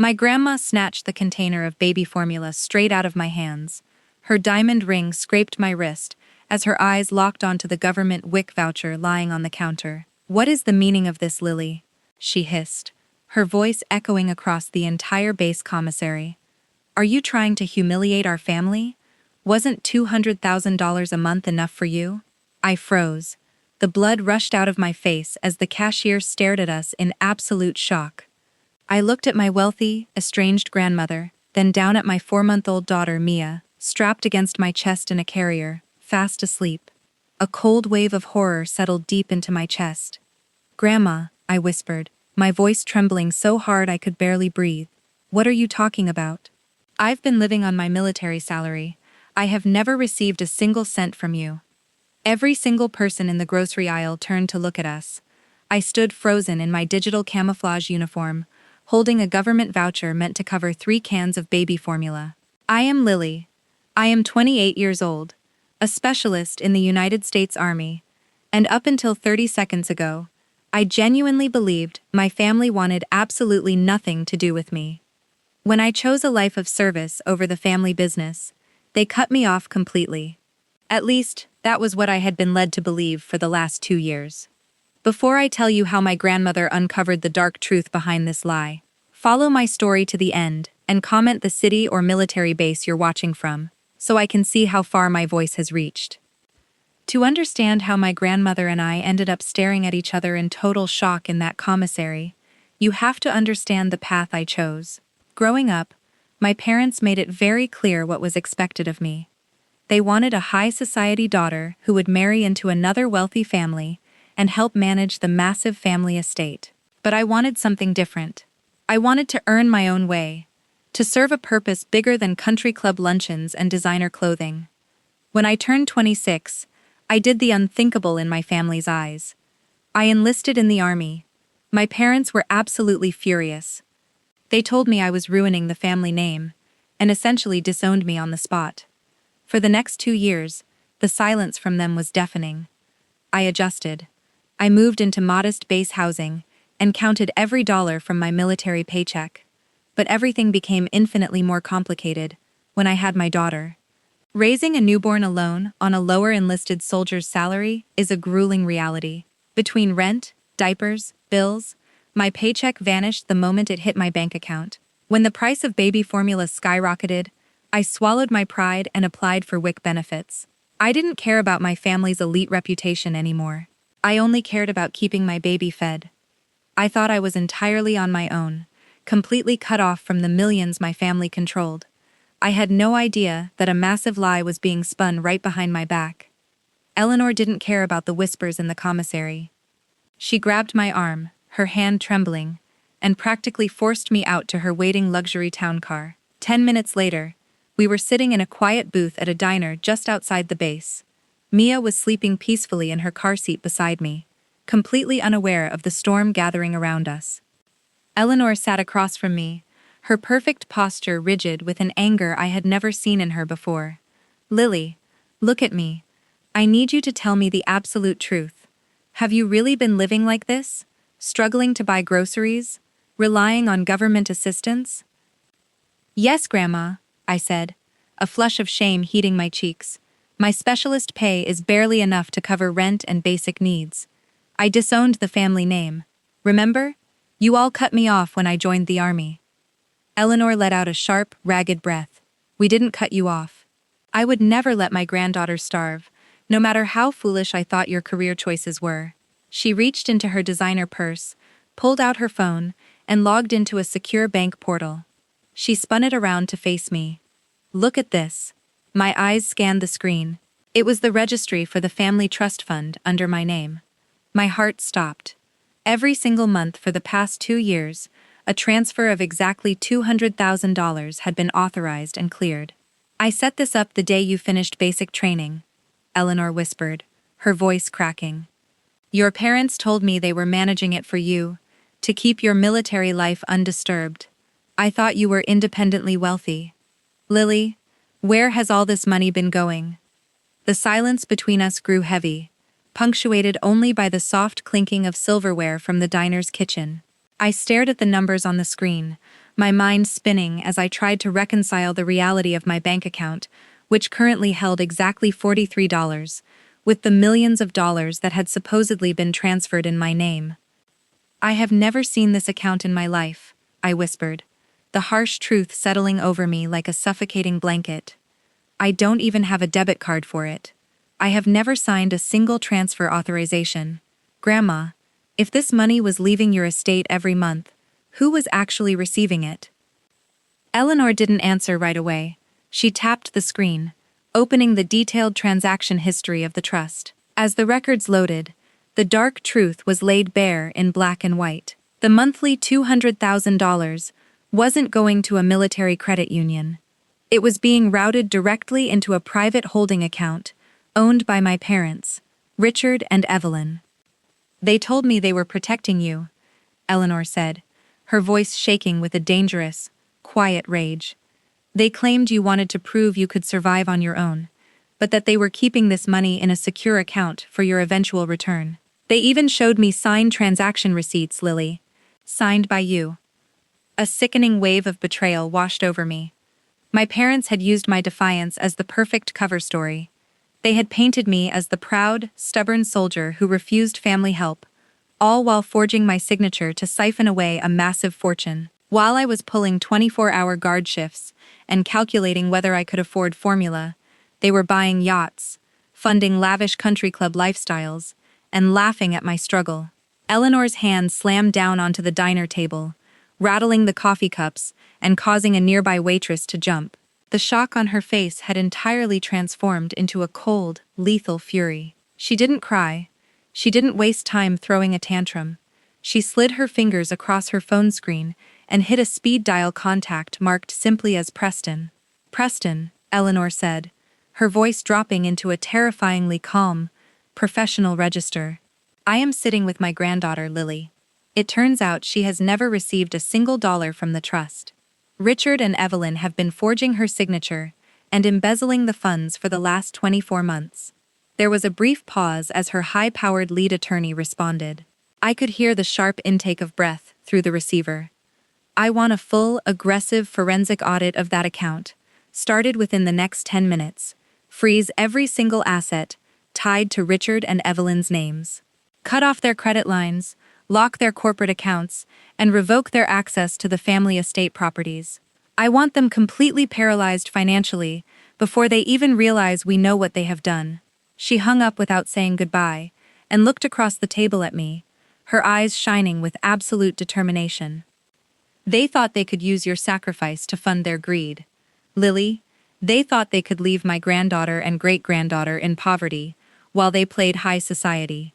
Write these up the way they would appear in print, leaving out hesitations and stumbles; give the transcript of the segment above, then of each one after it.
My grandma snatched the container of baby formula straight out of my hands. Her diamond ring scraped my wrist as her eyes locked onto the government WIC voucher lying on the counter. "What is the meaning of this, Lily?" she hissed, her voice echoing across the entire base commissary. "Are you trying to humiliate our family? Wasn't $200,000 a month enough for you?" I froze. The blood rushed out of my face as the cashier stared at us in absolute shock. I looked at my wealthy, estranged grandmother, then down at my 4-month-old daughter, Mia, strapped against my chest in a carrier, fast asleep. A cold wave of horror settled deep into my chest. "Grandma," I whispered, my voice trembling so hard I could barely breathe. "What are you talking about? I've been living on my military salary. I have never received a single cent from you." Every single person in the grocery aisle turned to look at us. I stood frozen in my digital camouflage uniform, holding a government voucher meant to cover 3 cans of baby formula. "I am Lily. I am 28 years old, a specialist in the United States Army, and up until 30 seconds ago, I genuinely believed my family wanted absolutely nothing to do with me. When I chose a life of service over the family business, they cut me off completely. At least, that was what I had been led to believe for the last 2 years. Before I tell you how my grandmother uncovered the dark truth behind this lie, follow my story to the end and comment the city or military base you're watching from, so I can see how far my voice has reached. To understand how my grandmother and I ended up staring at each other in total shock in that commissary, you have to understand the path I chose. Growing up, my parents made it very clear what was expected of me. They wanted a high society daughter who would marry into another wealthy family and help manage the massive family estate. But I wanted something different. I wanted to earn my own way, to serve a purpose bigger than country club luncheons and designer clothing. When I turned 26, I did the unthinkable in my family's eyes. I enlisted in the army. My parents were absolutely furious. They told me I was ruining the family name, and essentially disowned me on the spot. For the next 2 years, the silence from them was deafening. I adjusted. I moved into modest base housing and counted every dollar from my military paycheck. But everything became infinitely more complicated when I had my daughter. Raising a newborn alone on a lower enlisted soldier's salary is a grueling reality. Between rent, diapers, bills, my paycheck vanished the moment it hit my bank account. When the price of baby formula skyrocketed, I swallowed my pride and applied for WIC benefits. I didn't care about my family's elite reputation anymore. I only cared about keeping my baby fed. I thought I was entirely on my own, completely cut off from the millions my family controlled. I had no idea that a massive lie was being spun right behind my back. Eleanor didn't care about the whispers in the commissary. She grabbed my arm, her hand trembling, and practically forced me out to her waiting luxury town car. 10 minutes later, we were sitting in a quiet booth at a diner just outside the base. Mia was sleeping peacefully in her car seat beside me, completely unaware of the storm gathering around us. Eleanor sat across from me, her perfect posture rigid with an anger I had never seen in her before. "Lily, look at me. I need you to tell me the absolute truth. Have you really been living like this? Struggling to buy groceries? Relying on government assistance?" "Yes, Grandma," I said, a flush of shame heating my cheeks. "My specialist pay is barely enough to cover rent and basic needs. I disowned the family name. Remember? You all cut me off when I joined the army." Eleanor let out a sharp, ragged breath. "We didn't cut you off. I would never let my granddaughter starve, no matter how foolish I thought your career choices were." She reached into her designer purse, pulled out her phone, and logged into a secure bank portal. She spun it around to face me. "Look at this." My eyes scanned the screen. It was the registry for the family trust fund under my name. My heart stopped. Every single month for the past 2 years, a transfer of exactly $200,000 had been authorized and cleared. "I set this up the day you finished basic training," Eleanor whispered, her voice cracking. "Your parents told me they were managing it for you, to keep your military life undisturbed. I thought you were independently wealthy. Lily, where has all this money been going?" The silence between us grew heavy, punctuated only by the soft clinking of silverware from the diner's kitchen. I stared at the numbers on the screen, my mind spinning as I tried to reconcile the reality of my bank account, which currently held exactly $43, with the millions of dollars that had supposedly been transferred in my name. "I have never seen this account in my life," I whispered, the harsh truth settling over me like a suffocating blanket. "I don't even have a debit card for it. I have never signed a single transfer authorization. Grandma, if this money was leaving your estate every month, who was actually receiving it?" Eleanor didn't answer right away. She tapped the screen, opening the detailed transaction history of the trust. As the records loaded, the dark truth was laid bare in black and white. The monthly $200,000 wasn't going to a military credit union. It was being routed directly into a private holding account owned by my parents, Richard and Evelyn. "They told me they were protecting you," Eleanor said, her voice shaking with a dangerous, quiet rage. "They claimed you wanted to prove you could survive on your own, but that they were keeping this money in a secure account for your eventual return. They even showed me signed transaction receipts, Lily. Signed by you." A sickening wave of betrayal washed over me. My parents had used my defiance as the perfect cover story. They had painted me as the proud, stubborn soldier who refused family help, all while forging my signature to siphon away a massive fortune. While I was pulling 24-hour guard shifts and calculating whether I could afford formula, they were buying yachts, funding lavish country club lifestyles, and laughing at my struggle. Eleanor's hand slammed down onto the diner table, rattling the coffee cups and causing a nearby waitress to jump. The shock on her face had entirely transformed into a cold, lethal fury. She didn't cry. She didn't waste time throwing a tantrum. She slid her fingers across her phone screen and hit a speed dial contact marked simply as Preston. "Preston," Eleanor said, her voice dropping into a terrifyingly calm, professional register. "I am sitting with my granddaughter, Lily. It turns out she has never received a single dollar from the trust. Richard and Evelyn have been forging her signature and embezzling the funds for the last 24 months. There was a brief pause as her high-powered lead attorney responded. I could hear the sharp intake of breath through the receiver. "I want a full, aggressive forensic audit of that account, started within the next 10 minutes. Freeze every single asset tied to Richard and Evelyn's names. Cut off their credit lines, lock their corporate accounts, and revoke their access to the family estate properties. I want them completely paralyzed financially before they even realize we know what they have done." She hung up without saying goodbye and looked across the table at me, her eyes shining with absolute determination. "They thought they could use your sacrifice to fund their greed. Lily, they thought they could leave my granddaughter and great-granddaughter in poverty while they played high society.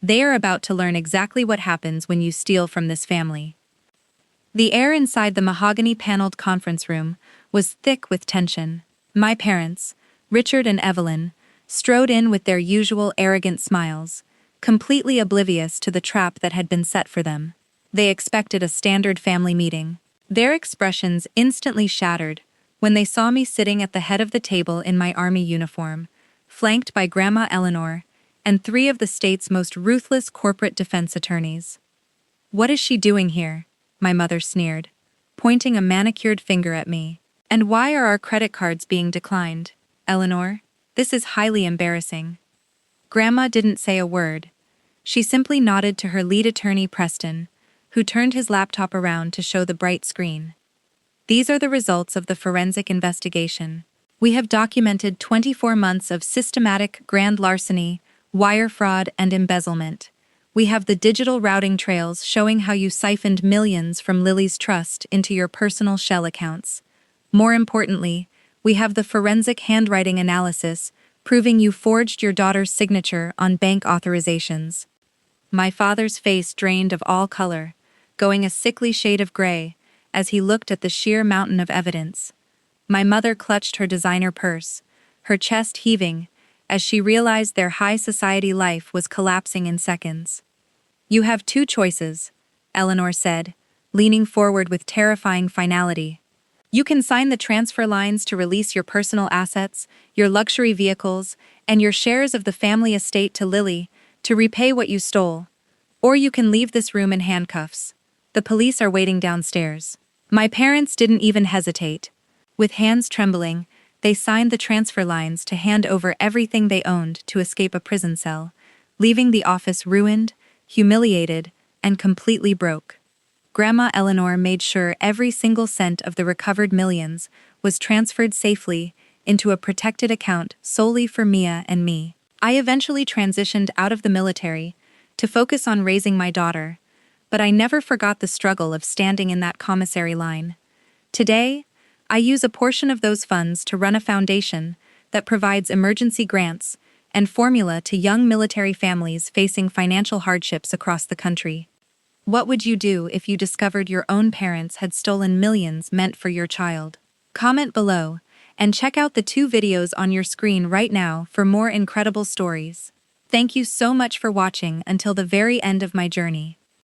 They are about to learn exactly what happens when you steal from this family." The air inside the mahogany-paneled conference room was thick with tension. My parents, Richard and Evelyn, strode in with their usual arrogant smiles, completely oblivious to the trap that had been set for them. They expected a standard family meeting. Their expressions instantly shattered when they saw me sitting at the head of the table in my army uniform, flanked by Grandma Eleanor and 3 of the state's most ruthless corporate defense attorneys. "What is she doing here?" my mother sneered, pointing a manicured finger at me. "And why are our credit cards being declined, Eleanor? This is highly embarrassing." Grandma didn't say a word. She simply nodded to her lead attorney, Preston, who turned his laptop around to show the bright screen. "These are the results of the forensic investigation. We have documented 24 months of systematic grand larceny, wire fraud, and embezzlement. We have the digital routing trails showing how you siphoned millions from Lily's trust into your personal shell accounts. More importantly, we have the forensic handwriting analysis proving you forged your daughter's signature on bank authorizations." My father's face drained of all color, going a sickly shade of gray as he looked at the sheer mountain of evidence. My mother clutched her designer purse, her chest heaving as she realized their high society life was collapsing in seconds. "You have 2 choices," Eleanor said, leaning forward with terrifying finality. "You can sign the transfer lines to release your personal assets, your luxury vehicles, and your shares of the family estate to Lily to repay what you stole. Or you can leave this room in handcuffs. The police are waiting downstairs." My parents didn't even hesitate. With hands trembling, they signed the transfer lines to hand over everything they owned to escape a prison cell, leaving the office ruined, humiliated, and completely broke. Grandma Eleanor made sure every single cent of the recovered millions was transferred safely into a protected account solely for Mia and me. I eventually transitioned out of the military to focus on raising my daughter, but I never forgot the struggle of standing in that commissary line. Today, I use a portion of those funds to run a foundation that provides emergency grants and formula to young military families facing financial hardships across the country. What would you do if you discovered your own parents had stolen millions meant for your child? Comment below, and check out the 2 videos on your screen right now for more incredible stories. Thank you so much for watching until the very end of my journey.